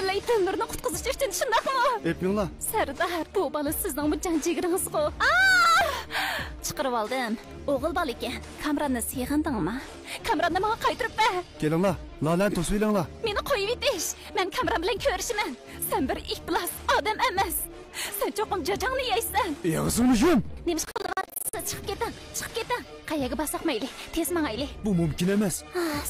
Butunlay Dilnurni qutqizish uchun shundaqmi? Epinglar. Sardar, bu bola sizning bu janjigiringiz-ku. Chiqarib oldim. O'g'il bola ekan. Kamranni seg'indingmi? Kamranni menga qaytirib ber. Kelinglar, Lolani to'sib olinglar. Meni qo'yib etish. Men Kamran bilan ko'rishiman. Sen bir iflos odam emas. Sen cho'qim jajangni yeysan. Yig'izingni yum. Nima qilyapsiz? Chiqib keting. Qayerga borsak mayli, tez mangayli. Bu mumkin emas.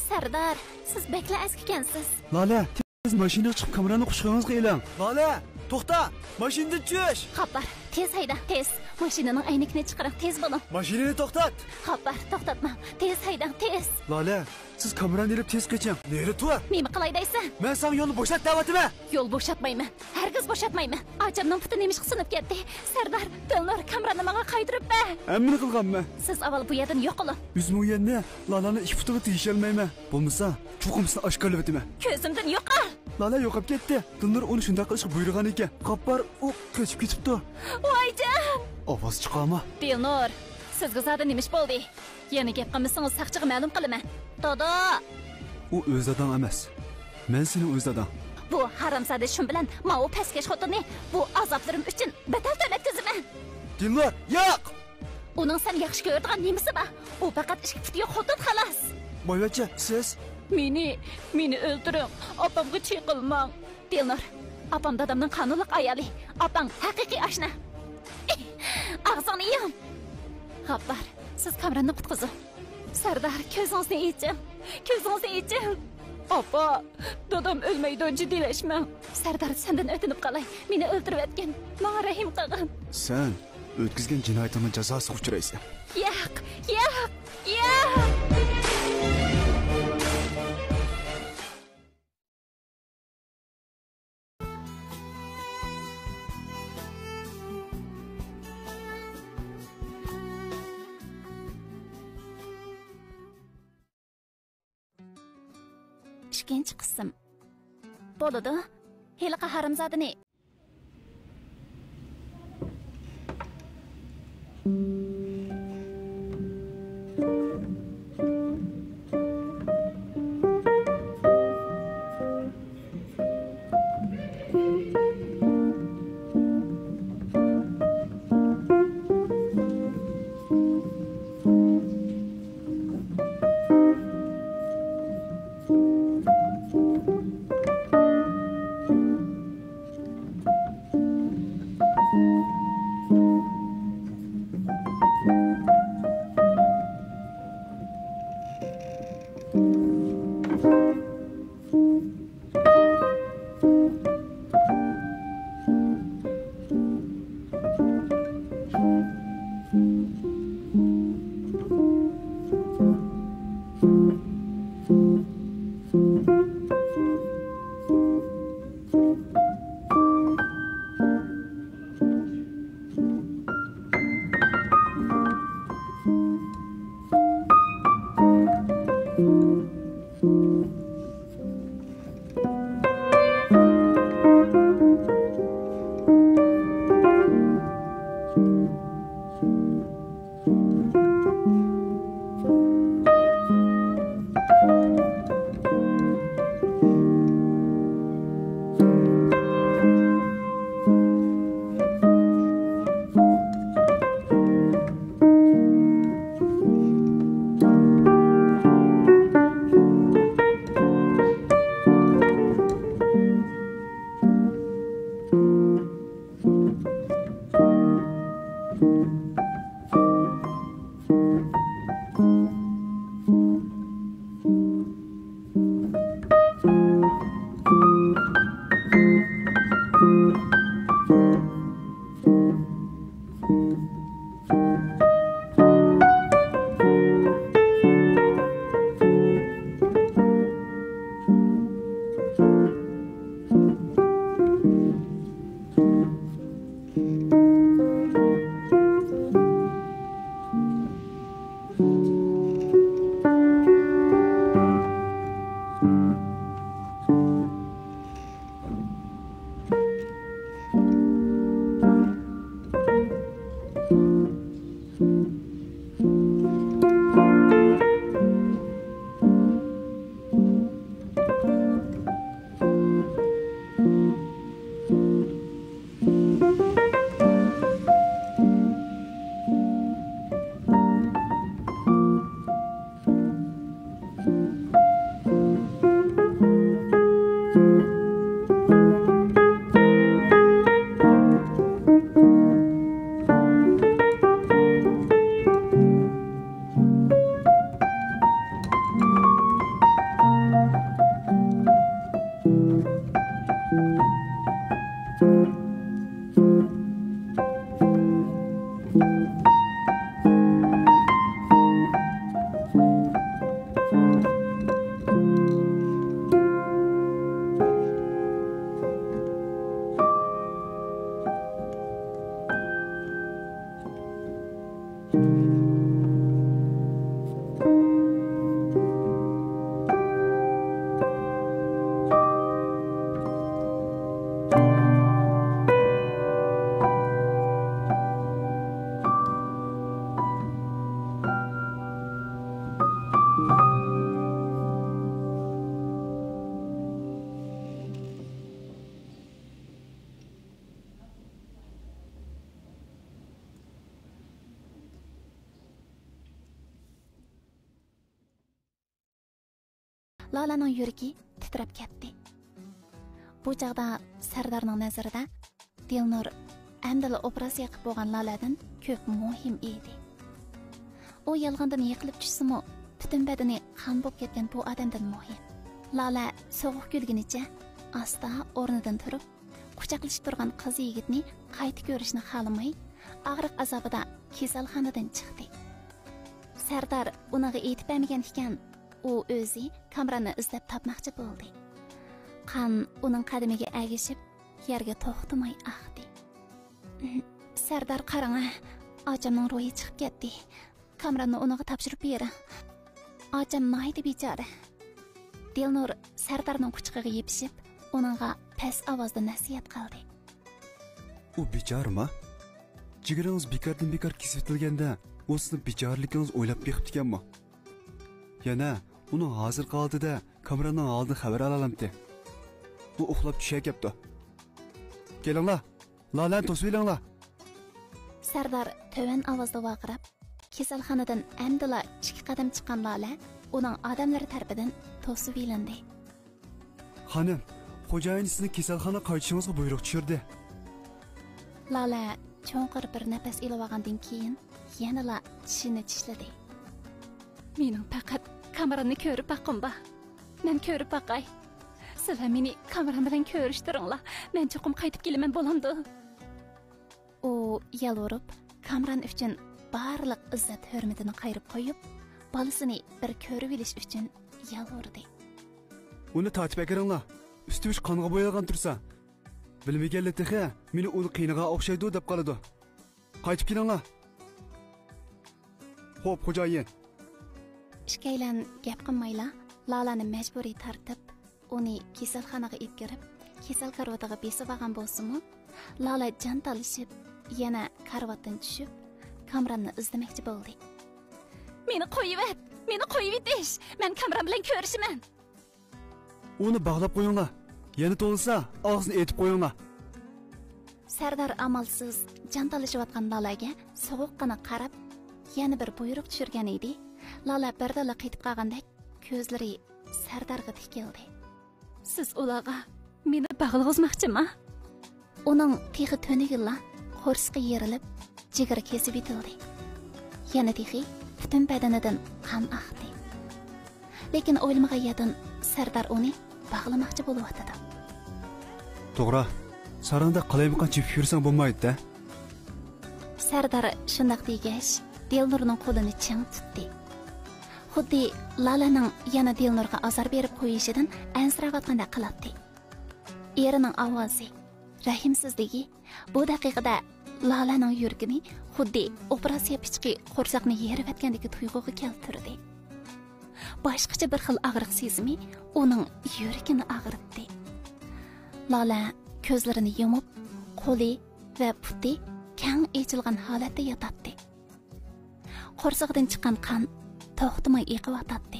Sardar, siz bekla ekansiz. Lola, tez mashinaga chiqib kamerani quchog'ingizga eling. Lola, to'xta. Mashinadan tush. Xabar, tez hayda, tez. Mashinaning aynakini chiqaring, tez bo'ling. Mashinani to'xtat. Xabar, to'xtatma. Tez haydang, tez. Lola, siz kamerani olib tez qoching. Neri tur? Nima qilay deysan? Men sen yo'lni bo'shat deyapman. Yo'l bo'shatmayman. Hargiz bo'shatmayman. Acamning puti nemish sinib ketdi. Sardar, Dilnur Kamranni menga qaytirib ber. Hammani qilganman. Siz avval bu yerdan yo'q qiling. Üzmüyenni Lalani iki putiga tegisholmayman. Bo'lmasa, chuqumsini oshkorlab etaman. Ko'zimdan yo'qol. Lala yo'qolib ketdi. Dilnur uni shunday qilishga buyurgan ekan. Qappar u qochib ketibdi. Voyjon! Ovoz chiqarma. Dilnur, sizga zada nemish bo'ldi? Yana gap qilmasangiz saqchiga ma'lum qilaman. Dodo! U o'z odam emas. Men seni o'z odam. Bu haramzada shun bilan ma'u pastkash xotinni bu azoblarim uchun badal to'latkazaman. Dilnur, yo'q! Uning sen yaxshi ko'radigan nimasi bor? U faqat ishga puti yo'q xotin xolos. Boyvachi, siz Meni o'ldiring. Opamga chiqilmang. Dilnur, opam dadamning qonunli ayoli. Opam haqiqiy oshna. Ağzını yiyam. Xabar, siz Kamranni qutqizing. Sardar, ko'zingizni yeching. Opa, dadam o'lmaydi, jiddiylaşma. Sardar, sendan o'tinib qolay. Meni o'ldirib etgan. Menga rahim qilgin. Sen o'tkazgan jinoyatimning jazosiga uchraysan. Yo'q. İkinci qism. Bo'ladi. Heliqa haramzadini. Lalaning yuragi titrab ketdi. Bu chaqda Sardarning nazarida Dilnur әмділі operatsiya qilib bo'lgan Laladan ko'p muhim edi. U yalg'ondan yiqilib tushsimi, butun badani qon bo'lib ketgan bu odamdan muhim. Lala sovuq kulgunicha asta o'rnidan turib, quchoqlashib turgan qiz yigitni qayta ko'rishni xohlamay, og'riq azobida kasalxonadan chiqdi. Sardar unaga aytib bermagan ekan, u o'zi Kamranni izlab topmoqchi bo'ldi. Qon uning qadamiga agishib, yerga to'xtamay axdi. Sardar qarang, ochamning ro'yi chiqib ketdi. Kamranni unaga topshirib bering. Ocham naydi bechora. Dilnur Sardarning quchog'iga yepishib, uningga past ovozda nasihat qildi. U bechorami? Jigaringiz bekordan bekor kesib etilganda, u sizni bechorligingiz o'ylab beqib ekanmi? Yana uning hozir qoldida Kamranning oldidan xabar olalamdi. Bu uxlab tushyapti. Kelinglar, Lalani to'singlar. Sardar töven ovozda vaqirab, kasalxonadan amdila 2 qadam chiqqan Lala uning odamlari tarafidan to'sib ilindi. Xonim, xo'jayin sizni kasalxona qaytishingizga buyruq tushirdi. Lala cho'nqir bir nafas ilib olgandan keyin yanala tishini tishladi. Mening faqat kamerani ko'rib boqimba. Men ko'rib boqay. Sizlar meni kameram bilan ko'rishtiringlar. Men cho'qim qaytib kelaman bo'lamdi. U yalvorib, Kamran uchun barliq izzat hurmatini qayirib qo'yib, bolasini bir ko'rib olish uchun yalvordi. Uni tatib akaringlar. Usti-uch qonga bo'yalgan tursa, bilmaganlar texe meni uni qiyniga o'xshaydi deb qoladi. Qaytib kelinglar. Xo'p, xo'jayin. Ishkaylan gap qilmayla, Lalani majburiy tartib, uni kasalxonaga olib kirib, kasal karvatiga besib olgan bo'lsa-mu, Lala jon talishib, yana karvatdan tushib, Kamranni izlamoqchi bo'ldi. Meni qo'yib et, meni qo'yib etish. Men Kamran bilan ko'rishiman. Uni bog'lab qo'yinglar. Yana to'lsa, og'zini etib qo'yinglar. Sardar amalsiz jon talishayotgan Lalaga sovuqqina qarab, yana bir buyruq tushirgan edi. Lala birdala qaytib qolgandek, ko'zlari Sardarga tikildi. Siz ularga meni bog'lag'izmoqchimi? Uning tixi to'nigilla qo'rsqi yerilib, jigari kesib etildi. Yana tixi butun badanidan qon axdi. Lekin o'ylamagan Sardar uni bog'lamoqchi bo'lyapti. To'g'ri. Saranda qalaymiqan chepib yursang bo'lmaydi-da. Sardar shunday degach, Dilnurning qo'lini ching tutdi. Xuddi Lalaning yana Dilnurga azor berib qo'yishidan ansirayotgandek qiladi. Erining ovozi, rahimsizligi bu daqiqada Lalaning yuragini xuddi operatsiya pichqi qo'rsaqni yerib atgandek tuyg'uga keltirdi. Boshqacha bir xil og'riq sezimi uning yuragini og'ritdi. Lala ko'zlarini yumib, qo'li va puti kang ochilgan holatda yotadi. Qo'rsaqdan chiqqan qon to'xtamay eqiyotadi.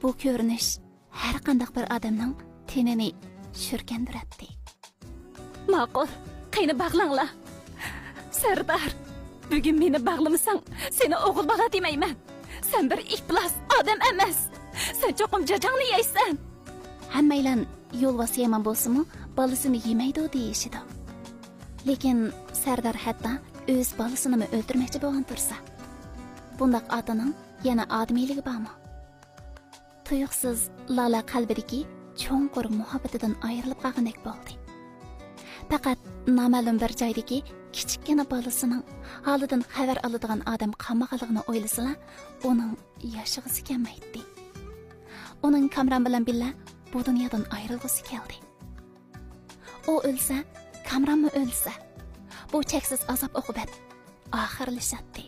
Bu ko'rinish har qanday bir odamning tenini shurkandiradi. Ma'qul, qayni bog'langlar. Sardar, bugun meni bog'lamasang, seni o'g'il bola demayman. Sen bir iflos odam emas. Sen cho'qim jajangni yeysan. Hammaylar yo'l vasiyaman bo'lsa-mu, bolasini yemaydi deyishidi. Lekin Sardar hatto o'z bolasini o'ldirmoqchi bo'lgan tursa, bundaq otaning yana odamiyligi bormi? Tuyuqsiz Lala qalbidagi cho'nqur muhabbatidan ayrilib qolgandek bo'ldi. Faqat noma'lum bir joydagi kichikgina bolasining holidan xabar oladigan odam qamag'aligini o'ylasala, uning yashag'isi kelmaydi. Uning Kamran bilan birga bu dunyodan ayrilg'isi keldi. U o'lsa, Kamranmi o'lsa, bu cheksiz azob oqibat oxirlashadi.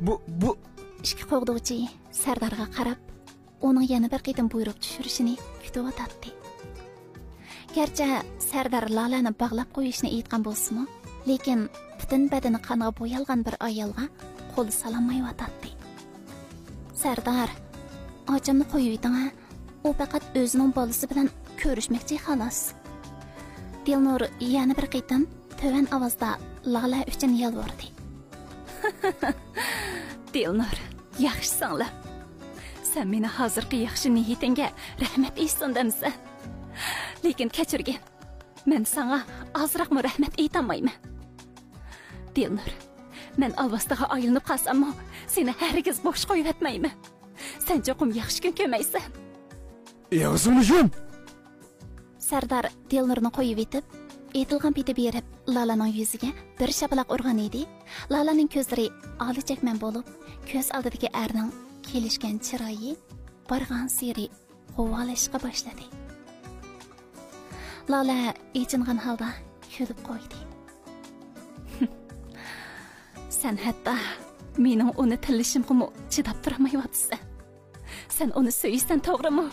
Bu Ikki qo'g'duvchi Sardarga qarab, uning yana bir qitim buyruq tushirishini kutib o'tadi. Gerçi Sardar Lalani bog'lab qo'yishni aytgan bo'lsa-mu, lekin butun badani qonga bo'yalgan bir ayolga qo'l solmay o'tadi. Sardar, ochimni qo'yib eting, u faqat o'zining bolasi bilan ko'rishmoqchi xolos. Dilnur yana bir qitim to'van ovozda Lala uchun yalvardi. Dilnur, yaxshi singlim. Sen meni hozirgi yaxshi niyatingga rahmat aytsin demsan. Lekin kechirgin. Men sana azroqmi rahmat aytolmayman. Dilnur, men alvastaga aylanib qolsam-mu, seni hargiz bo'sh qo'yib etmayman. Sen cho'qim yaxshi kun ko'maysan. Yog'izimni yum. Sardar Dilnurni qo'yib etib, aytilgan peti berib, Lalaning yuziga bir shapaloq urgan edi. Lalaning ko'zlari olichakman bo'lib, ko'z oldidagi erning kelishgan chiroyi borgan siri g'uvolashga boshladi. Lala echingan holda kulib qo'ydi. Sen hatta mening uni tilishimga chidab turmayapsan. Sen uni suysan, to'g'rimi?